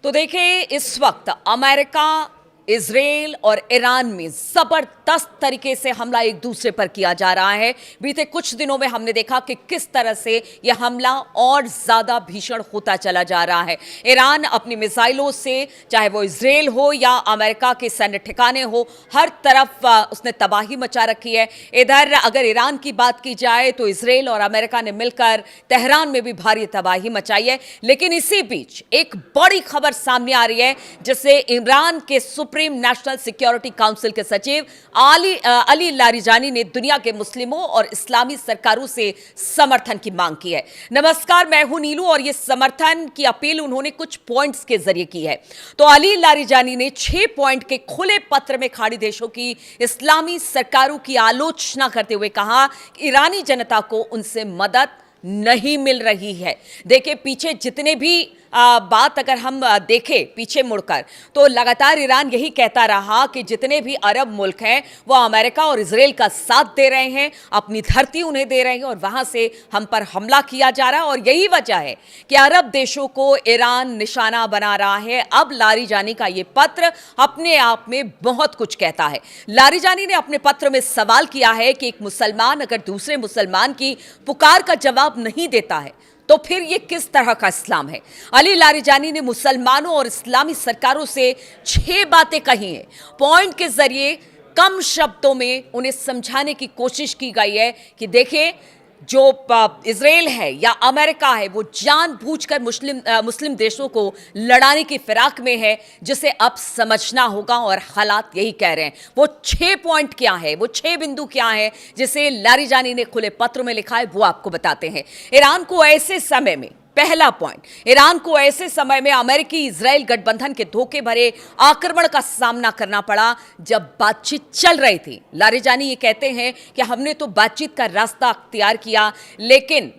तो देखिए, इस वक्त अमेरिका, इजराइल और ईरान में जबरदस्त तरीके से हमला एक दूसरे पर किया जा रहा है। बीते कुछ दिनों में हमने देखा कि किस तरह से यह हमला और ज्यादा भीषण होता चला जा रहा है। ईरान अपनी मिसाइलों से, चाहे वो इजराइल हो या अमेरिका के सैन्य ठिकाने हो, हर तरफ उसने तबाही मचा रखी है। इधर अगर ईरान की बात की जाए तो इजराइल और अमेरिका ने मिलकर तेहरान में भी भारी तबाही मचाई है। लेकिन इसी बीच एक बड़ी खबर सामने आ रही है, जिसे ईरान के सुप्रीम नेशनल सिक्योरिटी काउंसिल के सचिव अली लारिजानी ने दुनिया के मुस्लिमों और इस्लामी सरकारों से समर्थन की मांग की है। नमस्कार, मैं हूं नीलू और ये समर्थन की अपील उन्होंने कुछ पॉइंट्स के जरिए की है। तो अली लारिजानी ने 6 पॉइंट के खुले पत्र में खाड़ी देशों की इस्लामी सरकारों की आलोचना करते हुए कहा कि ईरानी जनता को उनसे मदद नहीं मिल रही है। देखिए, पीछे जितने भी बात अगर हम देखें पीछे मुड़कर, तो लगातार ईरान यही कहता रहा कि जितने भी अरब मुल्क हैं वो अमेरिका और इजराइल का साथ दे रहे हैं, अपनी धरती उन्हें दे रहे हैं और वहां से हम पर हमला किया जा रहा है। और यही वजह है कि अरब देशों को ईरान निशाना बना रहा है। अब लारिजानी का ये पत्र अपने आप में बहुत कुछ कहता है। लारिजानी ने अपने पत्र में सवाल किया है कि एक मुसलमान अगर दूसरे मुसलमान की पुकार का जवाब नहीं देता है तो फिर यह किस तरह का इस्लाम है। अली लारिजानी ने मुसलमानों और इस्लामी सरकारों से 6 बातें कही हैं। पॉइंट के जरिए कम शब्दों में उन्हें समझाने की कोशिश की गई है कि देखिए, जो इजराइल है या अमेरिका है वो जानबूझकर मुस्लिम देशों को लड़ाने की फिराक में है, जिसे अब समझना होगा। और हालात यही कह रहे हैं। वो 6 पॉइंट क्या है, वो 6 बिंदु क्या है जिसे लारिजानी ने खुले पत्र में लिखा है, वो आपको बताते हैं। ईरान को ऐसे समय में, पहला पॉइंट, ईरान को ऐसे समय में अमेरिकी इजराइल गठबंधन के धोखे भरे आक्रमण का सामना करना पड़ा जब बातचीत चल रही थी। लारिजानी ये कहते हैं कि हमने तो बातचीत का रास्ता अख्तियार किया, लेकिन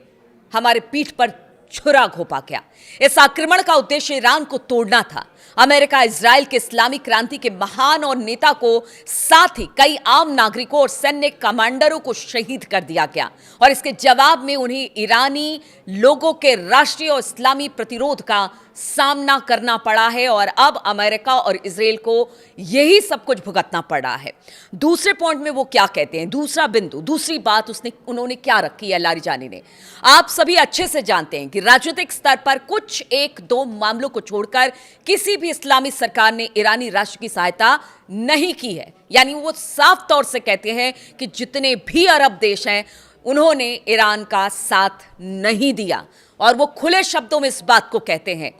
हमारे पीठ पर छुरा घोंपा गया। इस आक्रमण का उद्देश्य ईरान को तोड़ना था। अमेरिका इजराइल के इस्लामी क्रांति के महान और नेता को, साथ ही कई आम नागरिकों और सैन्य कमांडरों को शहीद कर दिया गया और इसके जवाब में उन्हें ईरानी लोगों के राष्ट्रीय और इस्लामी प्रतिरोध का सामना करना पड़ा है। और अब अमेरिका और इजराइल को यही सब कुछ भुगतना पड़ रहा है। दूसरे पॉइंट में वो क्या कहते हैं, दूसरा बिंदु, दूसरी बात उन्होंने क्या रखी है लारिजानी ने। आप सभी अच्छे से जानते हैं कि राजनीतिक स्तर पर कुछ 1-2 मामलों को छोड़कर किसी भी इस्लामी सरकार ने ईरानी राष्ट्र की सहायता नहीं की है। यानी वो साफ तौर से कहते हैं कि जितने भी अरब देश हैं उन्होंने ईरान का साथ नहीं दिया, और वो खुले शब्दों में इस बात को कहते हैं।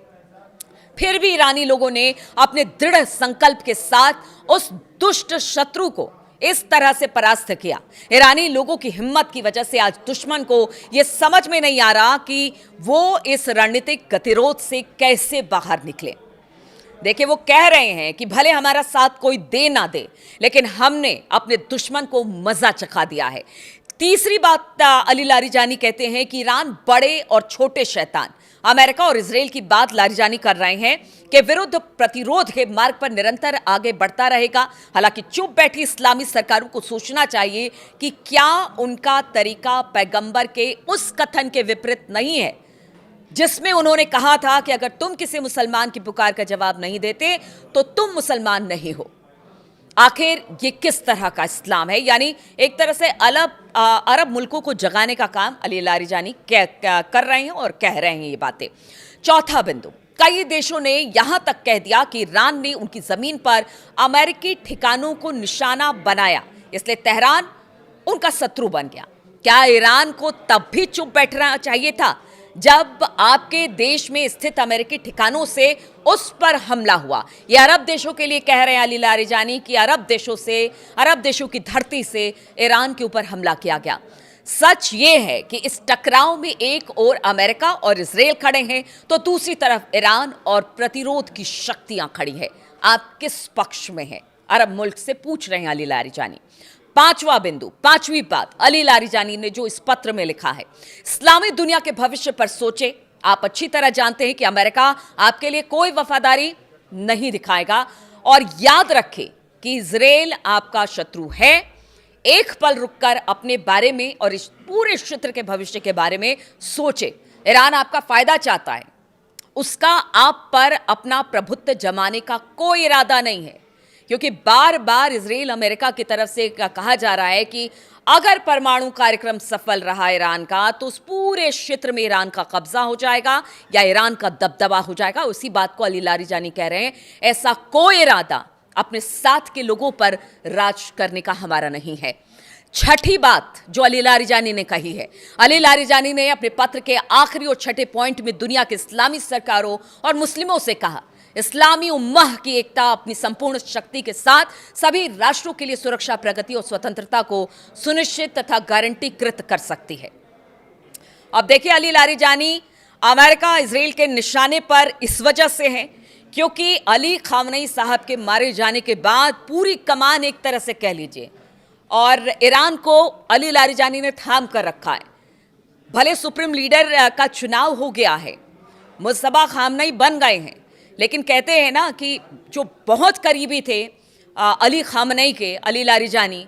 फिर भी ईरानी लोगों ने अपने दृढ़ संकल्प के साथ उस दुष्ट शत्रु को इस तरह से परास्त किया। ईरानी लोगों की हिम्मत की वजह से आज दुश्मन को यह समझ में नहीं आ रहा कि वो इस रणनीतिक गतिरोध से कैसे बाहर निकले। देखिए, वो कह रहे हैं कि भले हमारा साथ कोई दे ना दे, लेकिन हमने अपने दुश्मन को मजा चखा दिया है। तीसरी बात अली लारिजानी कहते हैं कि ईरान बड़े और छोटे शैतान अमेरिका और इजराइल की बात लारिजानी कर रहे हैं कि विरुद्ध प्रतिरोध के मार्ग पर निरंतर आगे बढ़ता रहेगा। हालांकि चुप बैठी इस्लामी सरकारों को सोचना चाहिए कि क्या उनका तरीका पैगंबर के उस कथन के विपरीत नहीं है जिसमें उन्होंने कहा था कि अगर तुम किसी मुसलमान की पुकार का जवाब नहीं देते तो तुम मुसलमान नहीं हो। आखिर ये किस तरह का इस्लाम है। यानी एक तरह से अरब मुल्कों को जगाने का काम अली लारिजानी कर रहे हैं और कह रहे हैं ये बातें। चौथा बिंदु, कई देशों ने यहां तक कह दिया कि ईरान ने उनकी जमीन पर अमेरिकी ठिकानों को निशाना बनाया, इसलिए तेहरान उनका शत्रु बन गया। क्या ईरान को तब भी चुप बैठना चाहिए था जब आपके देश में स्थित अमेरिकी ठिकानों से उस पर हमला हुआ? ये अरब देशों के लिए कह रहे हैं अली लारिजानी कि अरब देशों की धरती से ईरान के ऊपर हमला किया गया। सच ये है कि इस टकराव में एक ओर अमेरिका और इजराइल खड़े हैं तो दूसरी तरफ ईरान और प्रतिरोध की शक्तियां खड़ी है। आप किस पक्ष में हैं? अरब मुल्क से पूछ रहे हैं अली लारिजानी। पांचवा बिंदु, पांचवी बात अली लारिजानी ने जो इस पत्र में लिखा है, इस्लामी दुनिया के भविष्य पर सोचे। आप अच्छी तरह जानते हैं कि अमेरिका आपके लिए कोई वफादारी नहीं दिखाएगा, और याद रखें कि इजराइल आपका शत्रु है। एक पल रुककर अपने बारे में और इस पूरे क्षेत्र के भविष्य के बारे में सोचे। ईरान आपका फायदा चाहता है उसका आप पर अपना प्रभुत्व जमाने का कोई इरादा नहीं है, क्योंकि बार बार इजराइल अमेरिका की तरफ से कहा जा रहा है कि अगर परमाणु कार्यक्रम सफल रहा ईरान का तो उस पूरे क्षेत्र में ईरान का कब्जा हो जाएगा या ईरान का दबदबा हो जाएगा। उसी बात को अली लारीजानी कह रहे हैं, ऐसा कोई इरादा अपने साथ के लोगों पर राज करने का हमारा नहीं है। छठी बात जो अली लारीजानी ने कही है, अली लारीजानी ने अपने पत्र के आखिरी और छठे पॉइंट में दुनिया के इस्लामी सरकारों और मुस्लिमों से कहा, इस्लामी उम्मह की एकता अपनी संपूर्ण शक्ति के साथ सभी राष्ट्रों के लिए सुरक्षा, प्रगति और स्वतंत्रता को सुनिश्चित तथा गारंटीकृत कर सकती है। अब देखिए, अली लारीजानी अमेरिका इजराइल के निशाने पर इस वजह से है क्योंकि अली खामनेई साहब के मारे जाने के बाद पूरी कमान एक तरह से कह लीजिए और ईरान को अली लारीजानी ने थाम कर रखा है। भले सुप्रीम लीडर का चुनाव हो गया है, मुस्तफा खामनेई बन गए हैं, लेकिन कहते हैं ना कि जो बहुत करीबी थे अली खामनेई के, अली लारीजानी,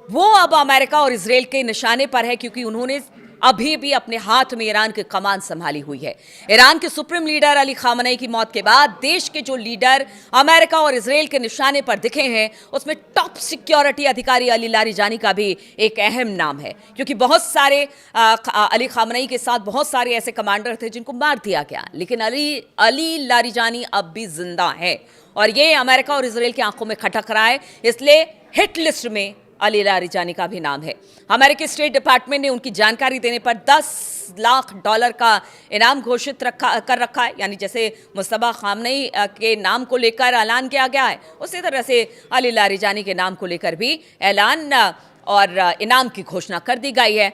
वो अब अमेरिका और इजराइल के निशाने पर है क्योंकि उन्होंने अभी भी अपने हाथ में ईरान की कमान संभाली हुई है। ईरान के सुप्रीम लीडर अली खामनेई की मौत के बाद देश के जो लीडर अमेरिका और इजराइल के निशाने पर दिखे हैं, उसमें टॉप सिक्योरिटी अधिकारी अली लारीजानी का भी एक अहम नाम है, क्योंकि बहुत सारे अली खामनेई के साथ बहुत सारे ऐसे कमांडर थे जिनको मार दिया गया, लेकिन अली लारीजानी अब भी जिंदा है और ये अमेरिका और इजराइल की आंखों में खटक रहा है। इसलिए हिट लिस्ट में अली लारीजानी का भी नाम है। अमेरिकी स्टेट डिपार्टमेंट ने उनकी जानकारी देने पर $10 लाख का इनाम घोषित कर रखा है। यानी जैसे मुस्तफा खामनेई के नाम को लेकर ऐलान किया गया है, उसी तरह से अली लारीजानी के नाम को लेकर भी ऐलान और इनाम की घोषणा कर दी गई है।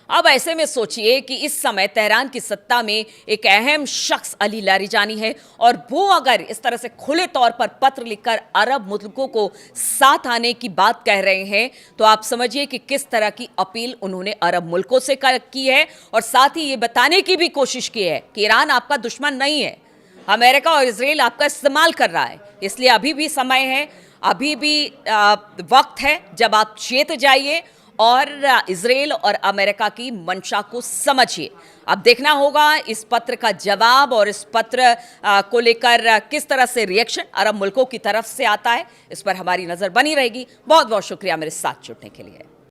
अब ऐसे में सोचिए कि इस समय तेहरान की सत्ता में एक अहम शख्स अली लारीजानी है और वो अगर इस तरह से खुले तौर पर पत्र लिखकर अरब मुल्कों को साथ आने की बात कह रहे हैं, तो आप समझिए कि किस तरह की अपील उन्होंने अरब मुल्कों से की है और साथ ही ये बताने की भी कोशिश की है कि ईरान आपका दुश्मन नहीं है, अमेरिका और इजराइल आपका इस्तेमाल कर रहा है। इसलिए अभी भी समय है, अभी भी वक्त है जब आप चेत जाइए और इजराइल और अमेरिका की मंशा को समझिए। अब देखना होगा इस पत्र का जवाब और इस पत्र को लेकर किस तरह से रिएक्शन अरब मुल्कों की तरफ से आता है। इस पर हमारी नजर बनी रहेगी। बहुत बहुत शुक्रिया मेरे साथ जुड़ने के लिए।